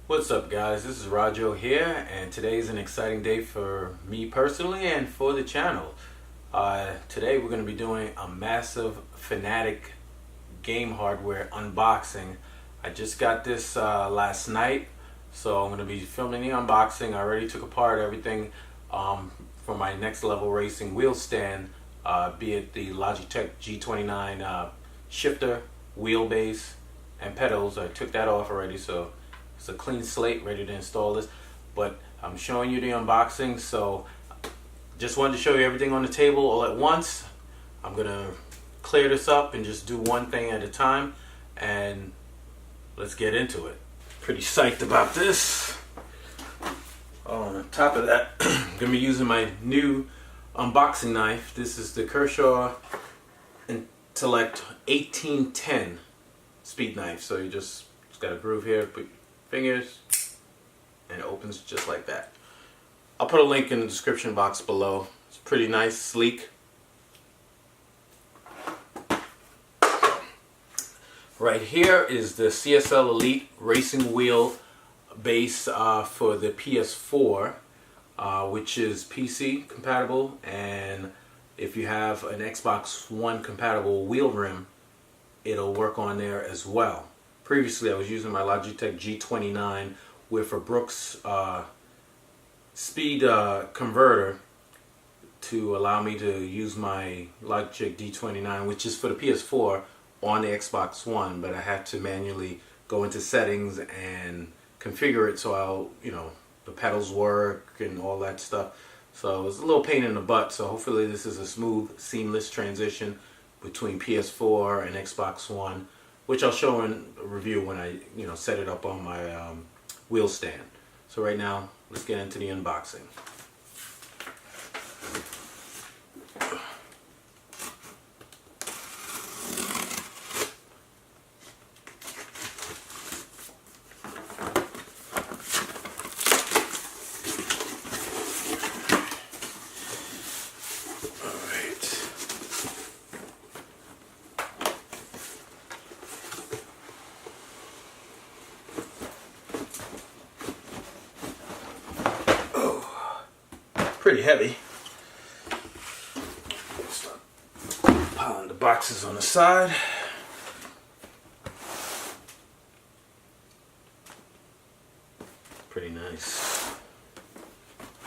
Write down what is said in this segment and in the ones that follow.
What's up, guys? This is Rajo here, and today is an exciting day for me personally and for the channel. Today we're going to be doing a massive Fanatec game hardware unboxing. I just got this last night, so I'm going to be filming the unboxing. I already took apart everything for my next level racing wheel stand, be it the Logitech G29 shifter, wheelbase, and pedals. I took that off already, so it's a clean slate, ready to install this. But I'm showing you the unboxing, so just wanted to show you everything on the table all at once. I'm gonna clear this up and just do one thing at a time, and let's get into it. Pretty psyched about this. On top of that, I'm gonna be using my new unboxing knife. This is the Kershaw Intellect 1810 speed knife. So you just got a groove here, put your fingers, and it opens just like that. I'll put a link in the description box below. It's pretty nice, sleek. Right here is the CSL Elite Racing wheel base for the PS4, which is PC compatible, and if you have an XboxOne compatible wheel rim, it'll work on there as well. Previously I was using my Logitech G29 with a Brooks speed converter to allow me to use my Logitech G29, which is for the PS4, on the Xbox One, but I had to manually go into settings and configure it so the pedals work and all that stuff. So it was a little pain in the butt, so hopefully this is a smooth, seamless transition between PS4 and Xbox One, which I'll show in a review when I set it up on my wheel stand. So right now, let's get into the unboxing. Pretty heavy. Start piling the boxes on the side. Pretty nice.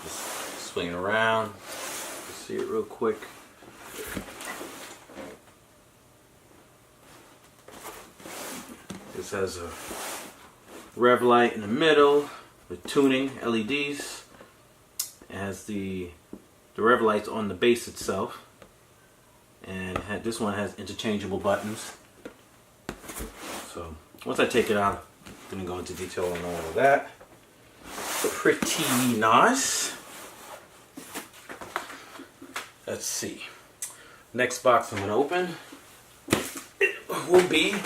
Just swing it around. See it real quick. This has a rev light in the middle with tuning LEDs. It has the rev lights on the base itself, and this one has interchangeable buttons. So once I take it out, I'm going to go into detail on all of that. Pretty nice. Let's see. Next box I'm going to open, it will be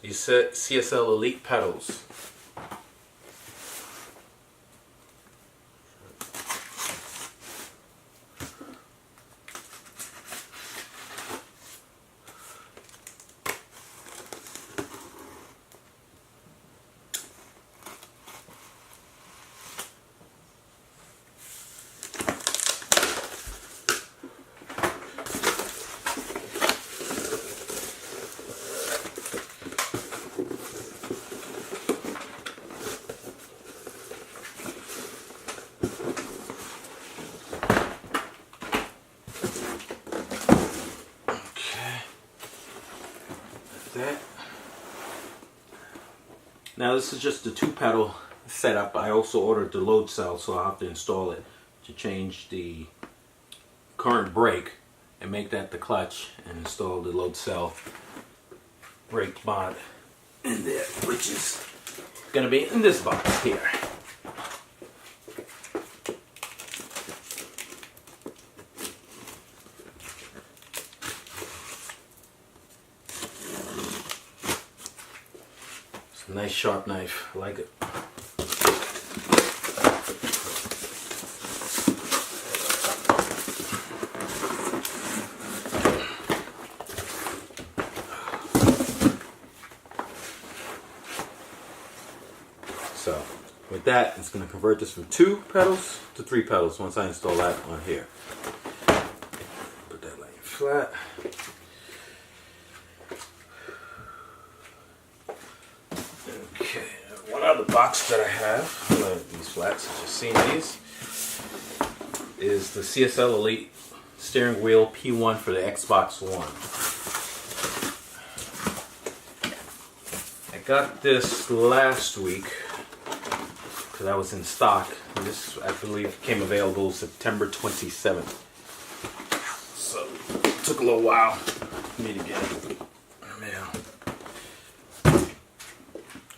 these CSL Elite pedals. Now this is just the 2-pedal setup. I also ordered the Loadcell, so I'll have to install it to change the current brake and make that the clutch, and install the Loadcell brake mod in there, which is going to be in this box here. Nice sharp knife, I like it. So with that, it's going to convert this from 2 pedals to 3 pedals once I install that on here. Put that laying flat. Okay, one other box that I have, I'll lay these flat since you've seen these, is the CSL Elite steering wheel P1 for the Xbox One. I got this last week because I was in stock. And this, I believe, came available September 27th. So it took a little while for me to get it.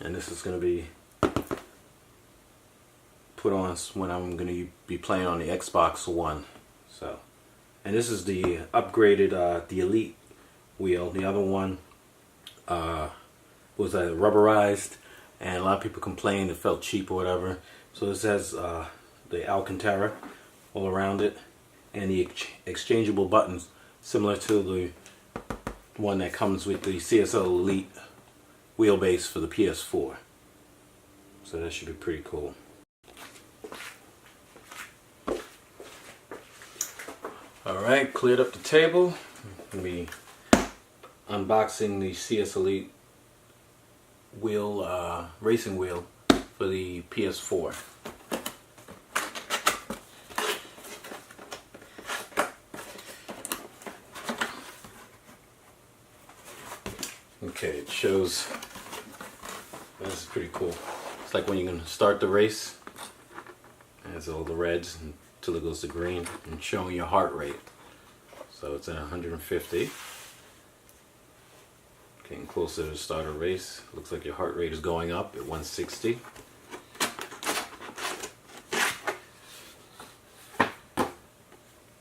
And this is going to be put on when I'm going to be playing on the Xbox One. So, and this is the upgraded the Elite wheel. The other one was rubberized, and a lot of people complained it felt cheap or whatever. So this has the Alcantara all around it, and the exchangeable buttons similar to the one that comes with the CSL Elite Wheelbase for the PS4. So that should be pretty cool. Alright, cleared up the table. I'm going to be unboxing the CS Elite wheel, racing wheel for the PS4. Okay, it shows, this is pretty cool. It's like when you're going to start the race, it has all the reds until it goes to green and showing your heart rate. So it's at 150. Getting closer to the start of the race. Looks like your heart rate is going up at 160.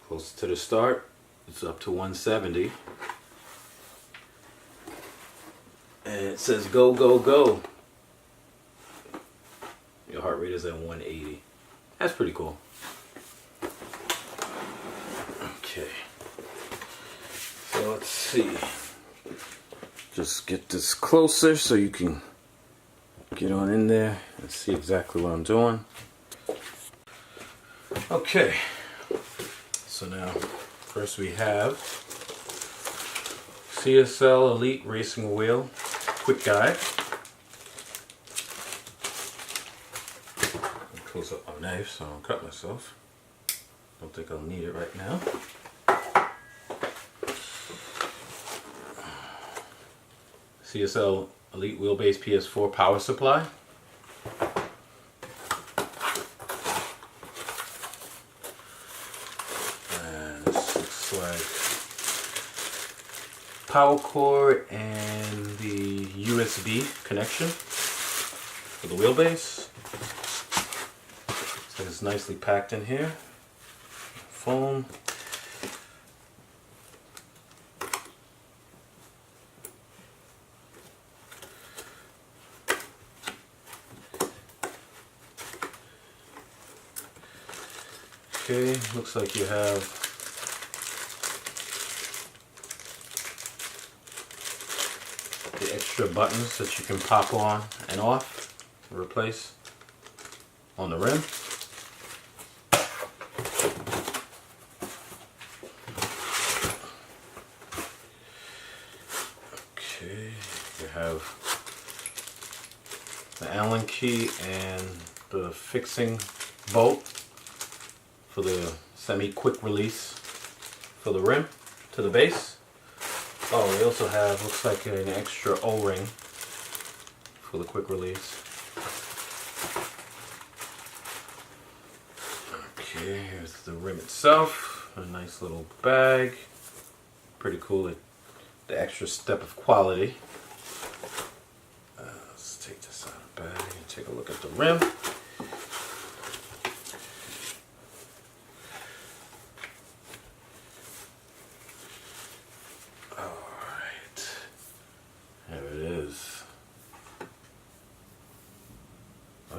Close to the start, it's up to 170. And it says go, go, go. Your heart rate is at 180. That's pretty cool. Okay. So let's see. Just get this closer so you can get on in there and see exactly what I'm doing. Okay. So now, first we have CSL Elite Racing Wheel Quick Guide. Close up my knife so I don't cut myself. Don't think I'll need it right now. CSL Elite Wheelbase PS4 power supply. And this looks like power cord and the USB connection for the wheelbase. So it's nicely packed in here. Foam. Okay, looks like you have the extra buttons that you can pop on and off to replace on the rim. Okay, you have the Allen key and the fixing bolt for the semi-quick release for the rim to the base. Oh, we also have, looks like an extra O-ring for the quick release. Okay, here's the rim itself. A nice little bag. Pretty cool, the extra step of quality. Let's take this out of the bag and take a look at the rim.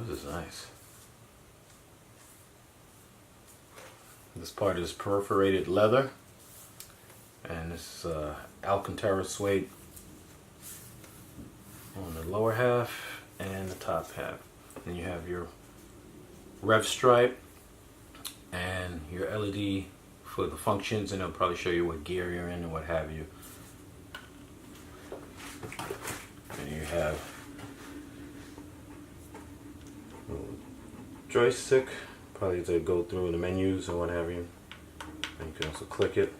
This is nice. This part is perforated leather, and this Alcantara suede on the lower half and the top half. and you have your rev stripe and your LED for the functions, and it'll probably show you what gear you're in and what have you. And you have a joystick, probably to go through the menus and what have you. And you can also click it.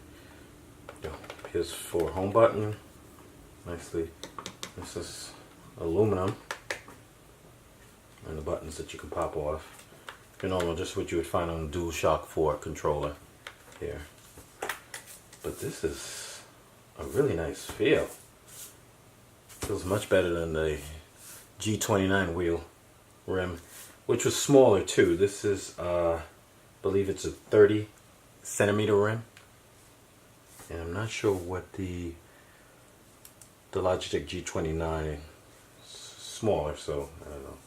PS4 home button, nicely. This is aluminum, and the buttons that you can pop off. You know, just what you would find on a DualShock 4 controller here. But this is a really nice feel. Feels much better than the G29 wheel rim, which was smaller too. This is, I believe it's a 30 centimeter rim. And I'm not sure what the Logitech G29 is smaller, so I don't know.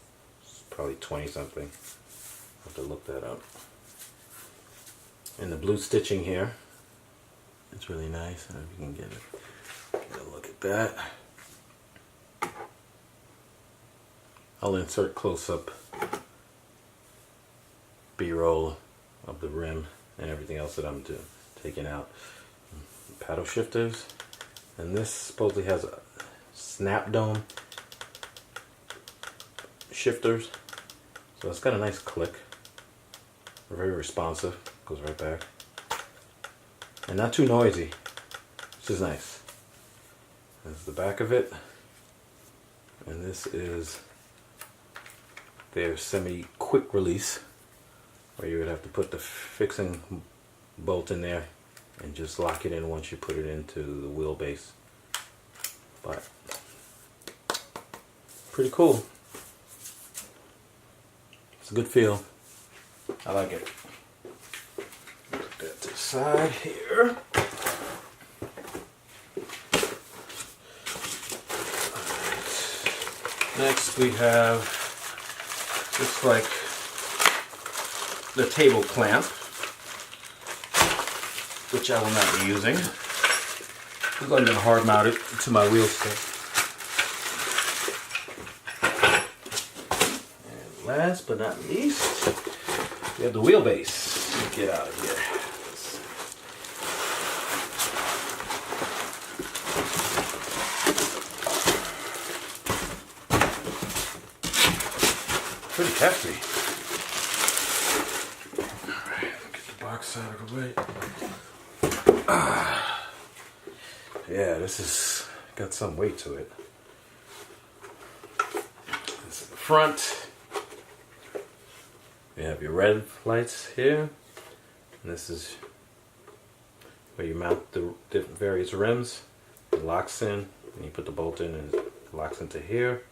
It's probably 20 something. I'll have to look that up. And the blue stitching here, it's really nice. I don't know if you can get a look at that. I'll insert close-up B-roll of the rim and everything else that I'm taking out. Paddle shifters, and this supposedly has a snap dome shifters, so it's got a nice click, very responsive, goes right back, and not too noisy, which is nice. That's the back of it, and this is their semi-quick release, where you would have to put the fixing bolt in there and just lock it in once you put it into the wheelbase. But pretty cool. It's a good feel. I like it. Put that to the side here. Next we have, looks like the table clamp, which I will not be using. I'm going to hard mount it to my wheel stick. And last but not least, we have the wheelbase. Get out of here. Pretty hefty. Alright, get the box out of the way. Yeah, this has got some weight to it. This is the front. You have your red lights here. And this is where you mount the different various rims. It locks in, and you put the bolt in and it locks into here.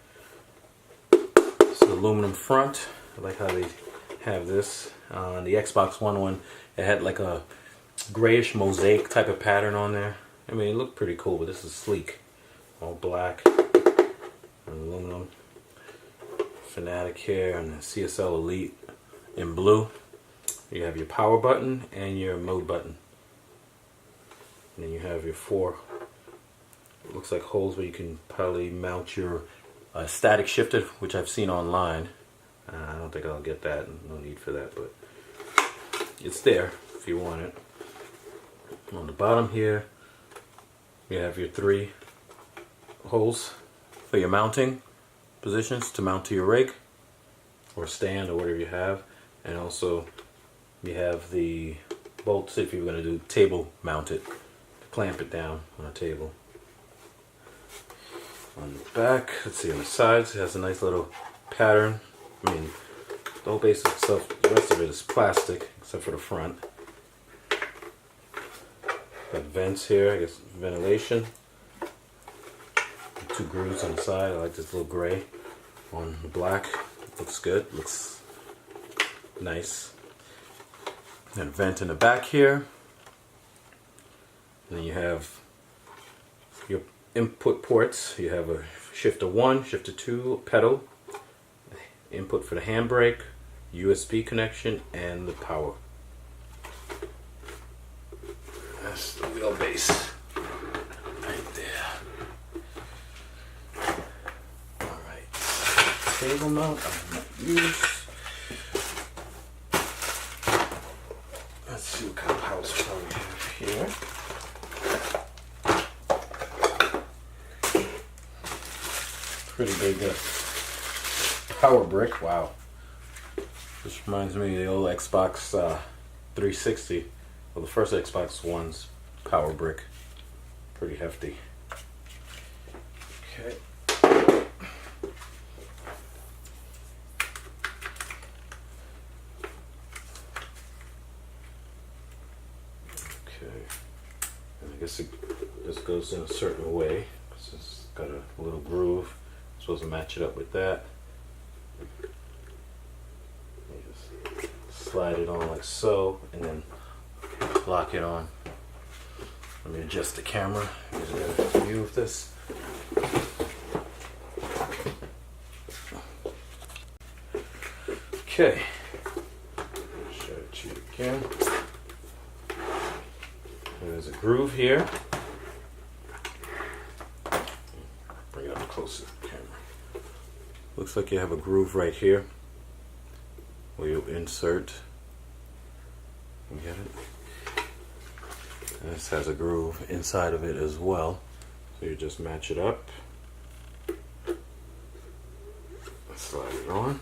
It's an aluminum front. I like how they have this. On the Xbox One, it had like a grayish mosaic type of pattern on there. I mean, it looked pretty cool, but this is sleek. All black, aluminum. Fanatec here, and the CSL Elite in blue. You have your power button and your mode button. And then you have your four, it looks like holes where you can probably mount your static shifter, which I've seen online. I don't think I'll get that, no need for that, but it's there if you want it. On the bottom here, you have your three holes for your mounting positions to mount to your rig or stand or whatever you have, and also you have the bolts if you're going to do table mounted to clamp it down on a table. On the back, let's see, on the sides it has a nice little pattern. I mean, the whole base itself, the rest of it is plastic except for the front. Got vents here, I guess ventilation. Two grooves on the side. I like this little gray on the black. Looks good, looks nice. And a vent in the back here. And then you have your input ports. You have a shifter 1, shifter 2, pedal, input for the handbrake, USB connection, and the power. That's the wheelbase right there. Alright, table mount. use. Let's see what kind of power supply we have here. Pretty big power brick. Wow. This reminds me of the old Xbox 360, well, the first Xbox One's power brick. Pretty hefty. Okay. And I guess this goes in a certain way. It's got a little groove. I'm supposed to match it up with that. You just slide it on like so, and then lock it on. Let me adjust the camera. Get a view of this. Okay. Show it to you again. There's a groove here. Bring it up closer to the camera. Looks like you have a groove right here where you insert. You get it? And this has a groove inside of it as well. So you just match it up. Slide it on.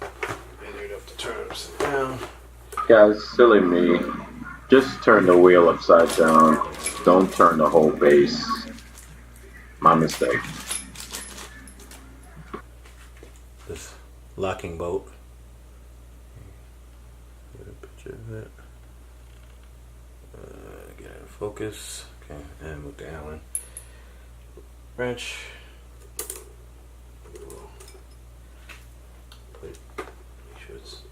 And you'd have to turn it upside down. Guys, silly me. Just turn the wheel upside down. Don't turn the whole base. My mistake. This locking bolt. Get a picture of it. Get it in focus. Okay, and with the Allen wrench. Make sure it's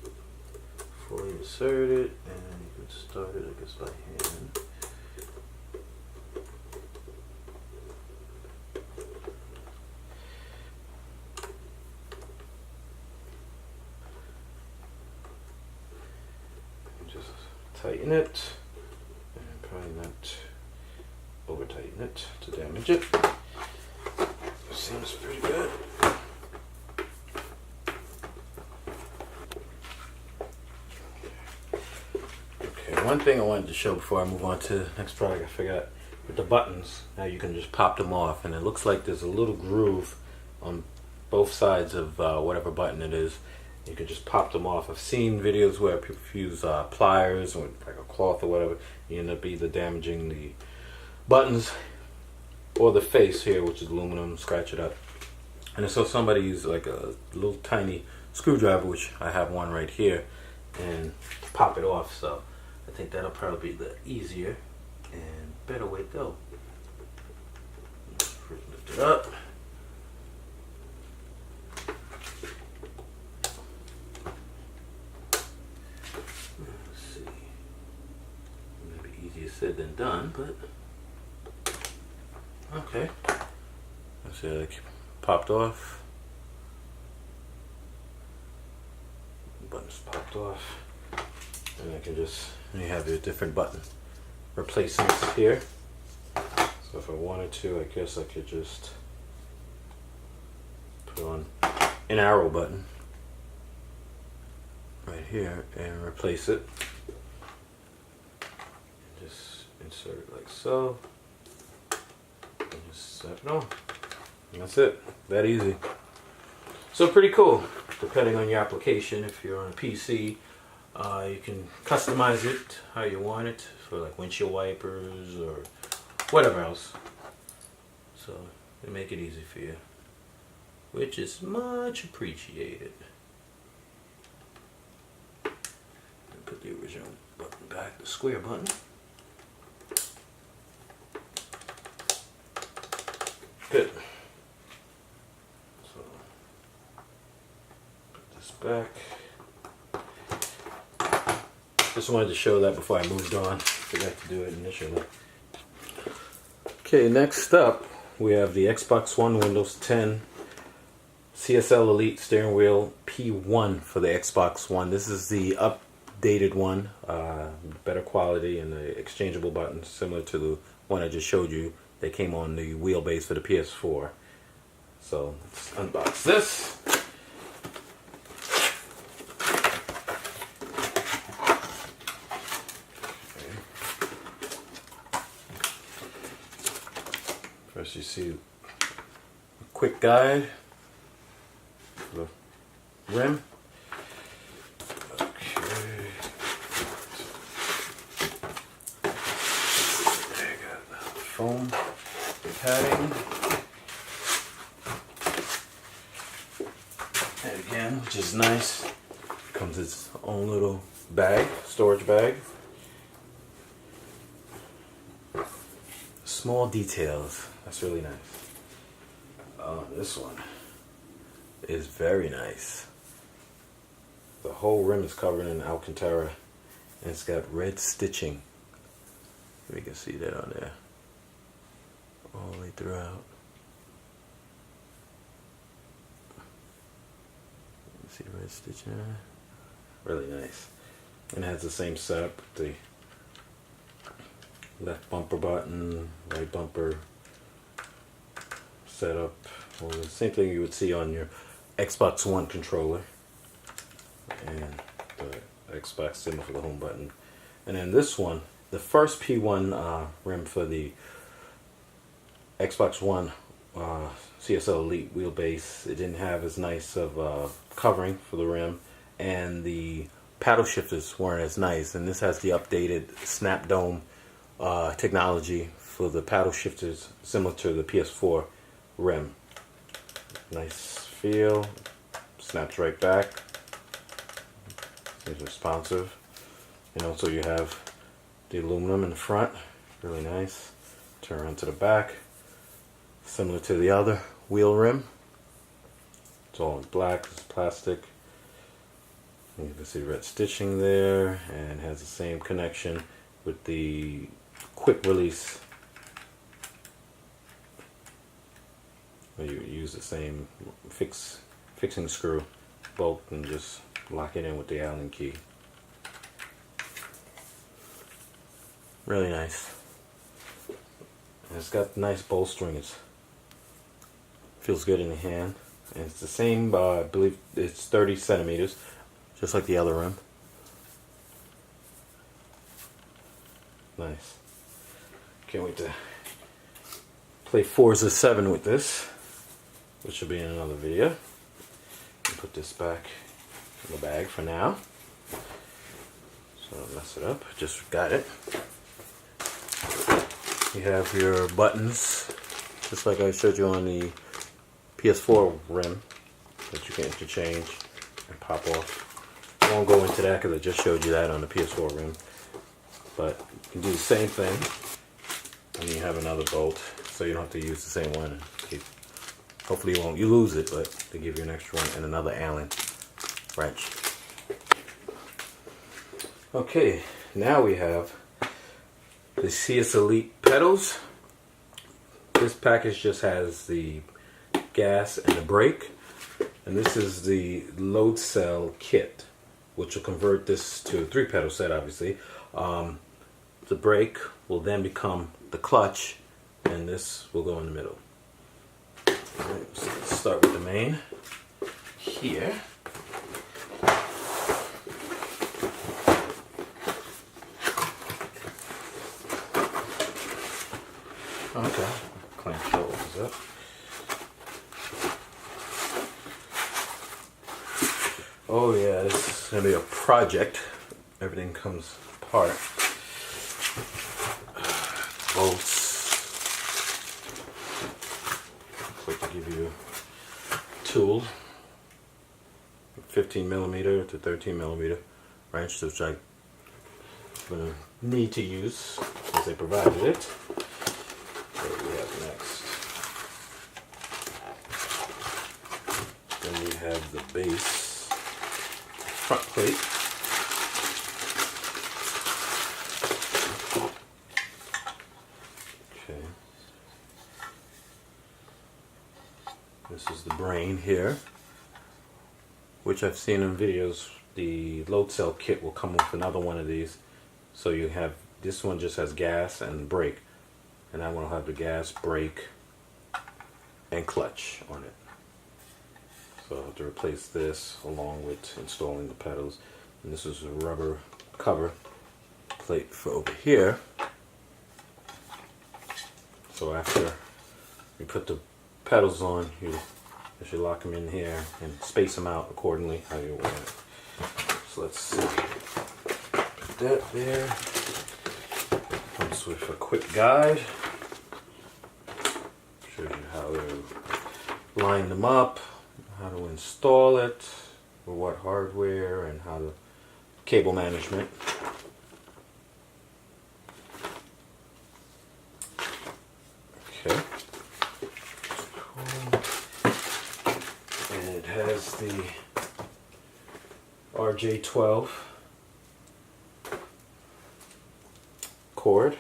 fully inserted, and you can start it, I guess, by hand. Just tighten it, and probably not over tighten it to damage it. Seems pretty good. One thing I wanted to show before I move on to the next product, I forgot, with the buttons, now you can just pop them off, and it looks like there's a little groove on both sides of whatever button it is. You can just pop them off. I've seen videos where people use pliers or like a cloth or whatever. You end up either damaging the buttons or the face here, which is aluminum, scratch it up. And so somebody used like a little tiny screwdriver, which I have one right here, and pop it off. So I think that'll probably be the easier and better way to go. Lift it up. Let's see. Maybe easier said than done, but okay. Let's see how it popped off. The button's popped off. And I can just, you have your different button replacements here. So if I wanted to, I guess I could just put on an arrow button right here and replace it. Just insert it like so. And just set it on. And that's it. That easy. So pretty cool, depending on your application. If you're on a PC, you can customize it how you want it for like windshield wipers or whatever else. So they make it easy for you, which is much appreciated. Put the original button back, the square button. Good. So put this back. Just wanted to show that before I moved on. Forgot to do it initially. Okay, next up we have the XboxOne Windows 10 CSL Elite Steering Wheel P1 for the Xbox One. This is the updated one, better quality, and the exchangeable buttons similar to the one I just showed you. They came on the Wheelbase for the PS4. So let's unbox this. First you see a quick guide for the rim. Okay. There you go, the foam padding. And again, which is nice, comes its own little bag, storage bag. Small details, that's really nice. This one is very nice. The whole rim is covered in Alcantara and it's got red stitching. You can see that on there all the way throughout. You see the red stitching there? Really nice. And it has the same setup with the left bumper button, right bumper setup. Well, the same thing you would see on your Xbox One controller, and the Xbox symbol for the home button. And then this one, the first P1 rim for the Xbox One CSL Elite Wheelbase, it didn't have as nice of covering for the rim, and the paddle shifters weren't as nice. And this has the updated snap dome technology for the paddle shifters, similar to the PS4 rim. Nice feel, snaps right back, it's responsive. And also you have the aluminum in the front, really nice. Turn around to the back, similar to the other wheel rim. It's all in black, it's plastic. And you can see red stitching there, and has the same connection with the quick release. Where you use the same fixing screw bolt and just lock it in with the Allen key. Really nice. And it's got nice bolstering. It feels good in the hand. And it's the same, I believe it's 30 centimeters, just like the other rim. Nice. Can't wait to play Forza 7 with this, which will be in another video. Put this back in the bag for now, so don't mess it up. Just got it. You have your buttons, just like I showed you on the PS4 rim, that you can interchange and pop off. I won't go into that because I just showed you that on the PS4 rim, but you can do the same thing. And you have another bolt, so you don't have to use the same one. Hopefully you lose it, but they give you an extra one and another Allen wrench. Okay, now we have the CS Elite pedals. This package just has the gas and the brake, and this is the Loadcell kit, which will convert this to a 3-pedal set, obviously. The brake will then become the clutch, and this will go in the middle. Alright, so let's start with the main here. Okay, clamshell opens up. Oh yeah, this is going to be a project. Everything comes apart. Bolts. Quick to give you a tool. 15mm to 13mm wrench, which I'm going to need to use since they provided it. What do we have next? Then we have the base front plate. Okay. This is the brain here, which I've seen in videos. The Loadcell kit will come with another one of these. So you have, this one just has gas and brake, and that one will have the gas, brake, and clutch on it. So I have to replace this along with installing the pedals. And this is a rubber cover plate for over here. So after you put the pedals on, you should lock them in here and space them out accordingly how you want it. So let's see. Put that there. Comes with a quick guide. Shows you how to line them up, how to install it, with what hardware, and how to cable management. Okay. Cool. And it has the RJ12 cord.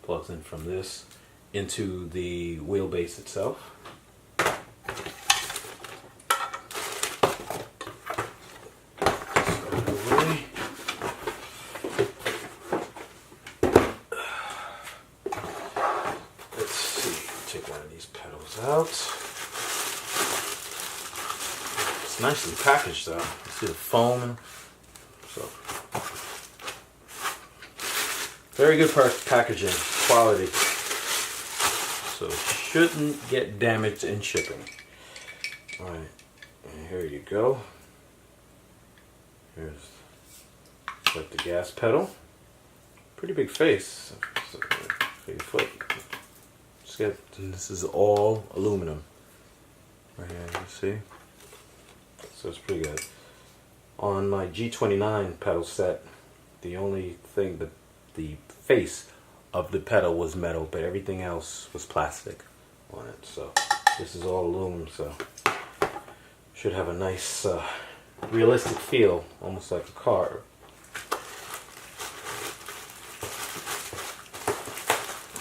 Plugs in from this into the wheelbase itself. Let's see, take one of these pedals out. It's nicely packaged though. You see the foam. So very good packaging, quality. So shouldn't get damaged in shipping. Alright, and here you go. Here's like the gas pedal. Pretty big face. So, for your foot. This is all aluminum. Right here, you see? So it's pretty good. On my G29 pedal set, the only thing that the face of the pedal was metal, but everything else was plastic on it. So this is all aluminum, so should have a nice realistic feel, almost like a car.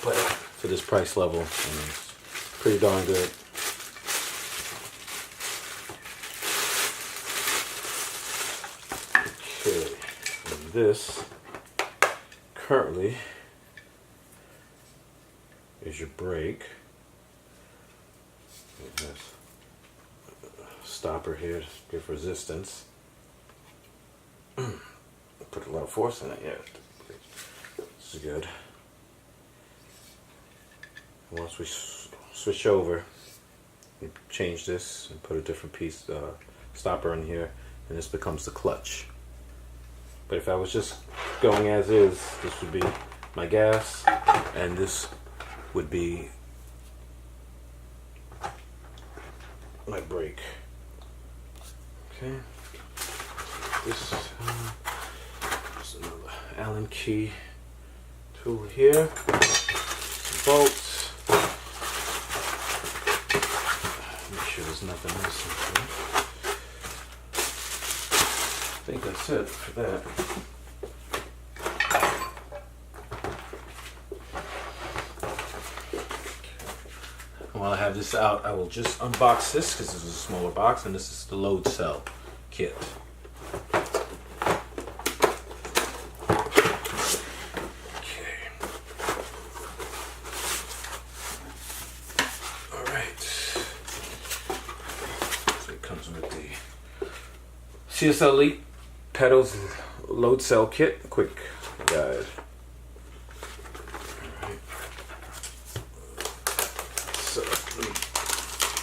But for this price level, it's pretty darn good. Okay, and this currently is your brake. It has a stopper here to give resistance. Put a lot of force in it, yeah. This is good. Once we switch over, we change this and put a different piece stopper in here, and this becomes the clutch. But if I was just going as is, this would be my gas, and this would be my brake. Okay. This is another Allen key tool here. Some bolts. Make sure there's nothing missing here. I think that's it for that. While I have this out, I will just unbox this because this is a smaller box, and this is the Loadcell kit. Okay. Alright. So it comes with the CSL Elite Pedals Loadcell kit. Quick guide.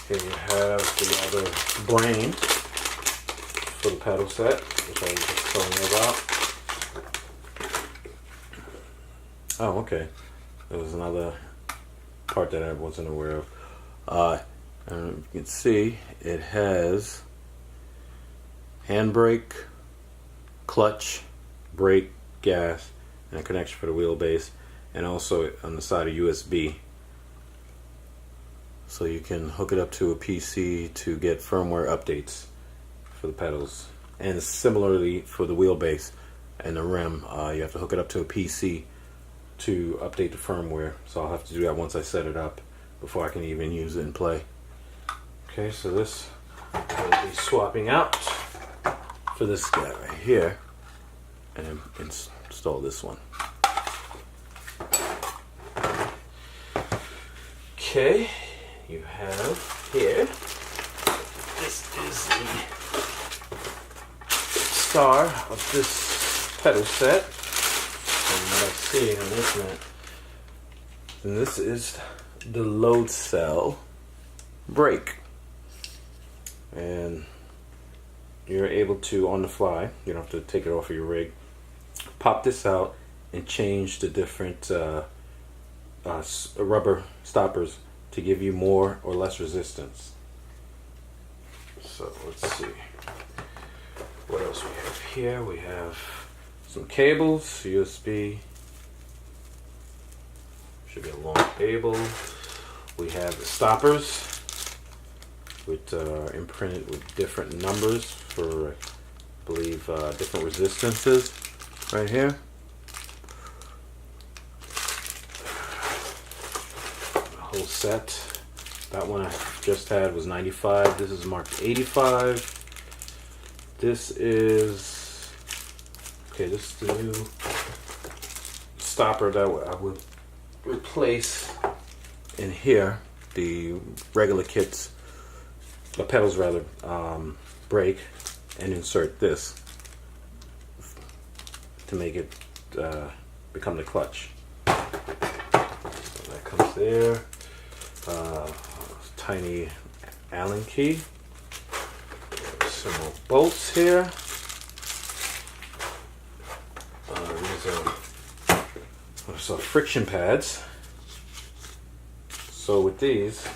Here you have the other brain for the pedal set, which I was just telling you about. Oh, okay. There was another part that I wasn't aware of. And you can see it has handbrake, clutch, brake, gas, and a connection for the wheelbase, and also on the side a USB. So you can hook it up to a PC to get firmware updates for the pedals. And similarly for the wheelbase and the rim, you have to hook it up to a PC to update the firmware. So I'll have to do that once I set it up before I can even use it in play. Okay, so this I'll be swapping out for this guy right here and install this one. Okay. You have here, this is the star of this pedal set, and what I see in this minute, And this is the Loadcell brake. And you're able to, on the fly, you don't have to take it off of your rig, pop this out and change the different rubber stoppers to give you more or less resistance. So let's see what else we have here. We have some cables, USB, should be a long cable. We have the stoppers with imprinted with different numbers for, I believe, different resistances right here. The whole set. That one I just had was 95. This is marked 85. This is, okay, this is the new stopper that I would replace in here. The regular kits, the pedals rather, break, and insert this to make it become the clutch. So that comes there. Tiny Allen key. Some more bolts here. These are some friction pads. So with these,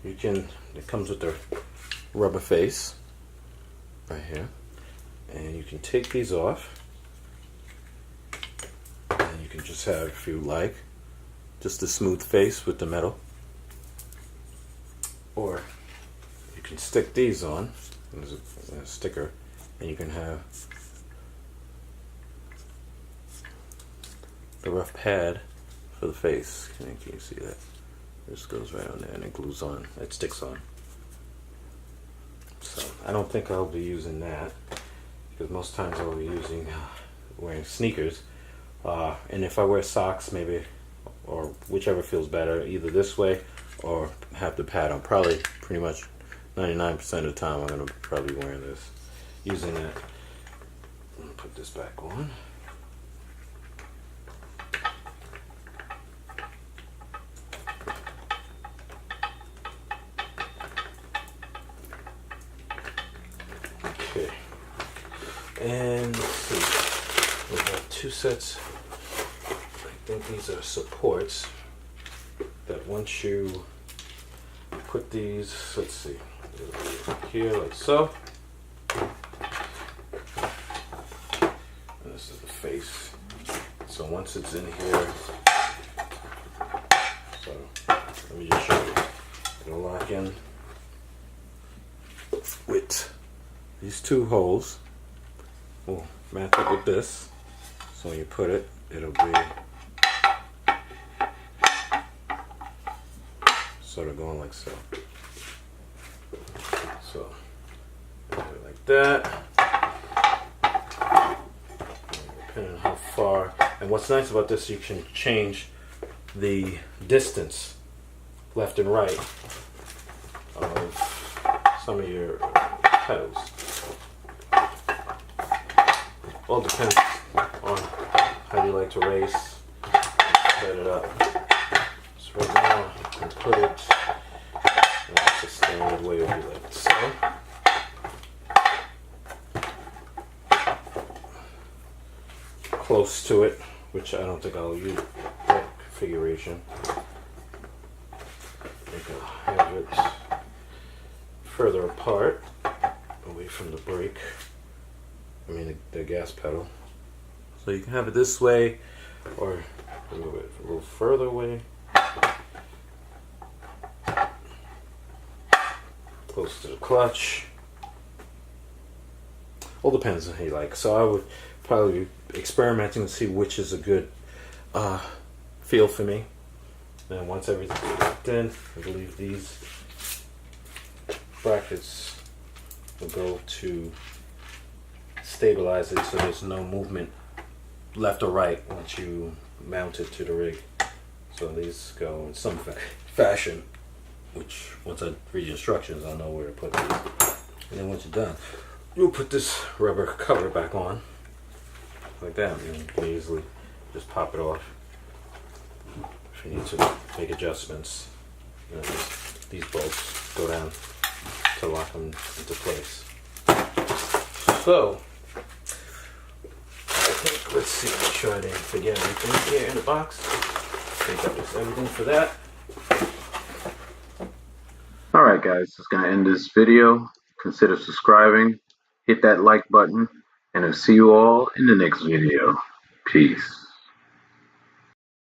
you can, it comes with the rubber face right here, and you can take these off, and you can just have, if you like, just a smooth face with the metal, or you can stick these on. There's a sticker, and you can have the rough pad for the face. Can you see that? This goes right on there, and it glues on. It sticks on. So I don't think I'll be using that, because most times I'll be using wearing sneakers, and if I wear socks, maybe, or whichever feels better, either this way or have the pad on. Probably pretty much 99% of the time I'm going to probably be wearing this, using that. I'm going to put this back on. Okay, and let's see, we have two sets. I think these are supports that once you put these, let's see, here like so, and this is the face. So once it's in here, so let me just show you, it'll lock in with these two holes. We'll match up with this, so when you put it, it'll be sort of going like so. So, like that. Depending on how far. And what's nice about this, you can change the distance left and right of some of your pedals. All depends on how you like to race, set it up. So right now, I can put it, that's the standard way of doing it. So, close to it, which I don't think I'll use that configuration. I think I'll have it further apart, away from the brake. I mean the gas pedal. So you can have it this way, or a little further away. Close to the clutch. All depends on how you like. So I would probably be experimenting to see which is a good feel for me. And once everything's locked in, I believe these brackets will go to stabilize it so there's no movement left or right once you mount it to the rig. So these go in some fashion, which once I read the instructions, I'll know where to put these. And then once you're done, you'll put this rubber cover back on like that, and you can easily just pop it off if you need to make adjustments. You know, these bolts go down to lock them into place. So, I think, let's see, make sure I didn't forget anything here in the box. I think that was everything for that. Alright guys, that's going to end this video. Consider subscribing, hit that like button, and I'll see you all in the next video. Peace.